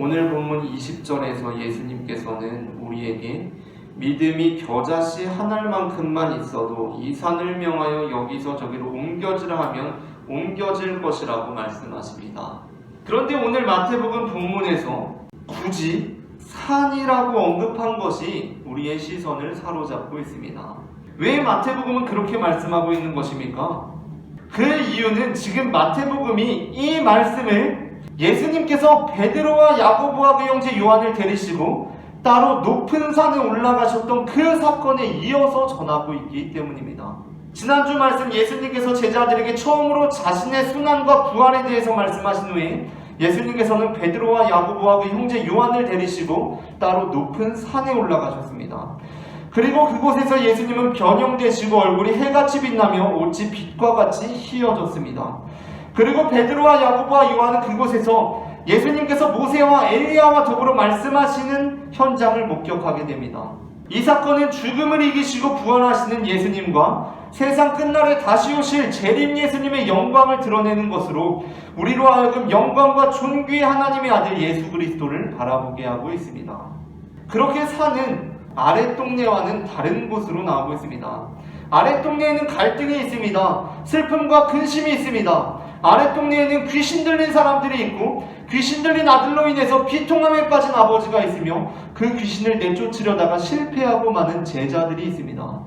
오늘 본문 20절에서 예수님께서는 우리에게 믿음이 겨자씨 한 알만큼만 있어도 이 산을 명하여 여기서 저기로 옮겨지라 하면 옮겨질 것이라고 말씀하십니다. 그런데 오늘 마태복음 본문에서 굳이 산이라고 언급한 것이 우리의 시선을 사로잡고 있습니다. 왜 마태복음은 그렇게 말씀하고 있는 것입니까? 그 이유는 지금 마태복음이 이 말씀을 예수님께서 베드로와 야고보와 그 형제 요한을 데리시고 따로 높은 산에 올라가셨던 그 사건에 이어서 전하고 있기 때문입니다. 지난주 말씀 예수님께서 제자들에게 처음으로 자신의 순환과 부활에 대해서 말씀하신 후에 예수님께서는 베드로와 야고보와 그 형제 요한을 데리시고 따로 높은 산에 올라가셨습니다. 그리고 그곳에서 예수님은 변형되시고 얼굴이 해같이 빛나며 옷이 빛과 같이 희어졌습니다. 그리고 베드로와 야고보와 요한은 그곳에서 예수님께서 모세와 엘리야와 더불어 말씀하시는 현장을 목격하게 됩니다. 이 사건은 죽음을 이기시고 부활하시는 예수님과 세상 끝날에 다시 오실 재림 예수님의 영광을 드러내는 것으로 우리로 하여금 영광과 존귀의 하나님의 아들 예수 그리스도를 바라보게 하고 있습니다. 그렇게 산은 아랫동네와는 다른 곳으로 나오고 있습니다. 아랫동네에는 갈등이 있습니다. 슬픔과 근심이 있습니다. 아랫동네에는 귀신 들린 사람들이 있고 귀신 들린 아들로 인해서 비통함에 빠진 아버지가 있으며 그 귀신을 내쫓으려다가 실패하고 마는 제자들이 있습니다.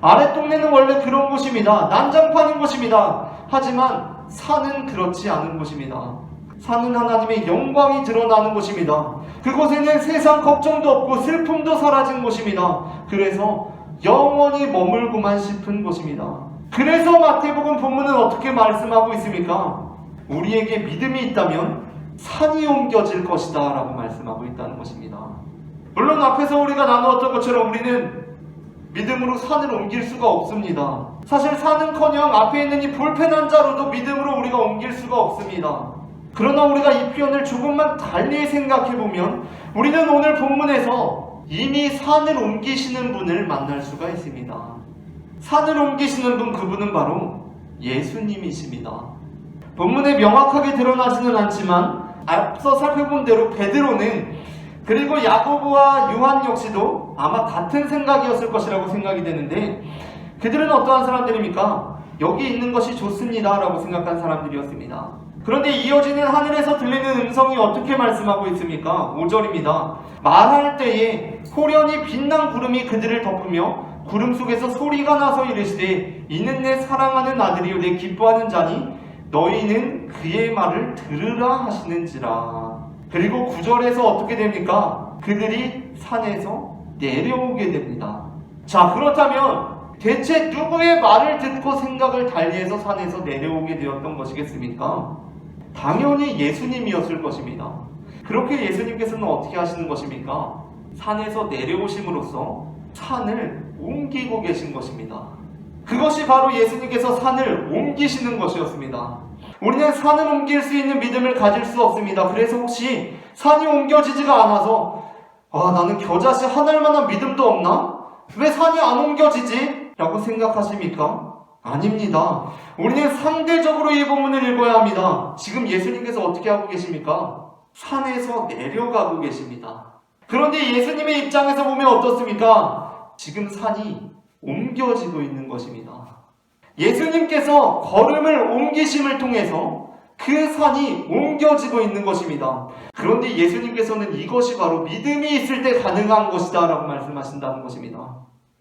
아랫동네는 원래 그런 곳입니다. 난장판인 곳입니다. 하지만 산은 그렇지 않은 곳입니다. 산은 하나님의 영광이 드러나는 곳입니다. 그곳에는 세상 걱정도 없고 슬픔도 사라진 곳입니다. 그래서 영원히 머물고만 싶은 곳입니다. 그래서 마태복음 본문은 어떻게 말씀하고 있습니까? 우리에게 믿음이 있다면 산이 옮겨질 것이다 라고 말씀하고 있다는 것입니다. 물론 앞에서 우리가 나누었던 것처럼 우리는 믿음으로 산을 옮길 수가 없습니다. 사실 산은커녕 앞에 있는 이 볼펜 한 자로도 믿음으로 우리가 옮길 수가 없습니다. 그러나 우리가 이 표현을 조금만 달리 생각해보면 우리는 오늘 본문에서 이미 산을 옮기시는 분을 만날 수가 있습니다. 산을 옮기시는 분, 그분은 바로 예수님이십니다. 본문에 명확하게 드러나지는 않지만 앞서 살펴본 대로 베드로는 그리고 야고보와 요한 역시도 아마 같은 생각이었을 것이라고 생각이 되는데 그들은 어떠한 사람들입니까? 여기 있는 것이 좋습니다 라고 생각한 사람들이었습니다. 그런데 이어지는 하늘에서 들리는 음성이 어떻게 말씀하고 있습니까? 5절입니다. 말할 때에 호련히 빛난 구름이 그들을 덮으며 구름 속에서 소리가 나서 이르시되 이는 내 사랑하는 아들이요 내 기뻐하는 자니 너희는 그의 말을 들으라 하시는지라. 그리고 9절에서 어떻게 됩니까? 그들이 산에서 내려오게 됩니다. 자, 그렇다면 대체 누구의 말을 듣고 생각을 달리해서 산에서 내려오게 되었던 것이겠습니까? 당연히 예수님이었을 것입니다. 그렇게 예수님께서는 어떻게 하시는 것입니까? 산에서 내려오심으로써 산을 옮기고 계신 것입니다. 그것이 바로 예수님께서 산을 옮기시는 것이었습니다. 우리는 산을 옮길 수 있는 믿음을 가질 수 없습니다. 그래서 혹시 산이 옮겨지지가 않아서 나는 겨자씨 한 알만한 믿음도 없나? 왜 산이 안 옮겨지지? 라고 생각하십니까? 아닙니다. 우리는 상대적으로 이 본문을 읽어야 합니다. 지금 예수님께서 어떻게 하고 계십니까? 산에서 내려가고 계십니다. 그런데 예수님의 입장에서 보면 어떻습니까? 지금 산이 옮겨지고 있는 것입니다. 예수님께서 걸음을 옮기심을 통해서 그 산이 옮겨지고 있는 것입니다. 그런데 예수님께서는 이것이 바로 믿음이 있을 때 가능한 것이다 라고 말씀하신다는 것입니다.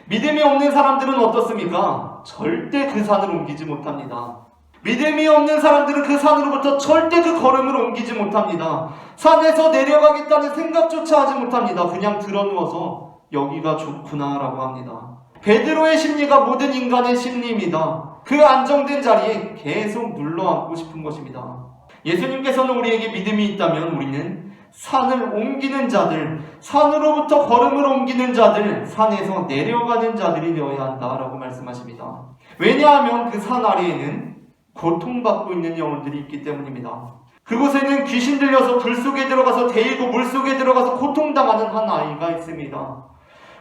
믿음이 없는 사람들은 어떻습니까? 절대 그 산을 옮기지 못합니다. 믿음이 없는 사람들은 그 산으로부터 절대 그 걸음을 옮기지 못합니다. 산에서 내려가겠다는 생각조차 하지 못합니다. 그냥 드러누워서 여기가 좋구나 라고 합니다. 베드로의 심리가 모든 인간의 심리입니다. 그 안정된 자리에 계속 눌러앉고 싶은 것입니다. 예수님께서는 우리에게 믿음이 있다면 우리는 산을 옮기는 자들, 산으로부터 걸음을 옮기는 자들, 산에서 내려가는 자들이 되어야 한다라고 말씀하십니다. 왜냐하면 그 산 아래에는 고통받고 있는 영혼들이 있기 때문입니다. 그곳에는 귀신 들려서 불 속에 들어가서 데이고 물 속에 들어가서 고통당하는 한 아이가 있습니다.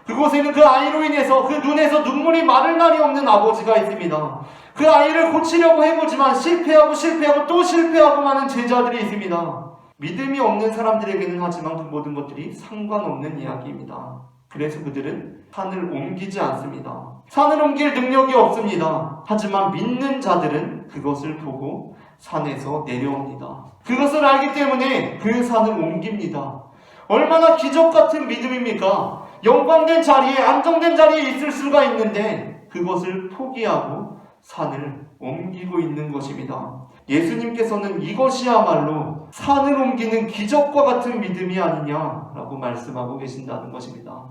그곳에는 그 아이로 인해서 그 눈에서 눈물이 마를 날이 없는 아버지가 있습니다. 그 아이를 고치려고 해보지만 실패하고 또 실패하고 많은 제자들이 있습니다. 믿음이 없는 사람들에게는 하지만 그 모든 것들이 상관없는 이야기입니다. 그래서 그들은 산을 옮기지 않습니다. 산을 옮길 능력이 없습니다. 하지만 믿는 자들은 그것을 보고 산에서 내려옵니다. 그것을 알기 때문에 그 산을 옮깁니다. 얼마나 기적 같은 믿음입니까? 영광된 자리에, 안정된 자리에 있을 수가 있는데 그것을 포기하고 산을 옮기고 있는 것입니다. 예수님께서는 이것이야말로 산을 옮기는 기적과 같은 믿음이 아니냐라고 말씀하고 계신다는 것입니다.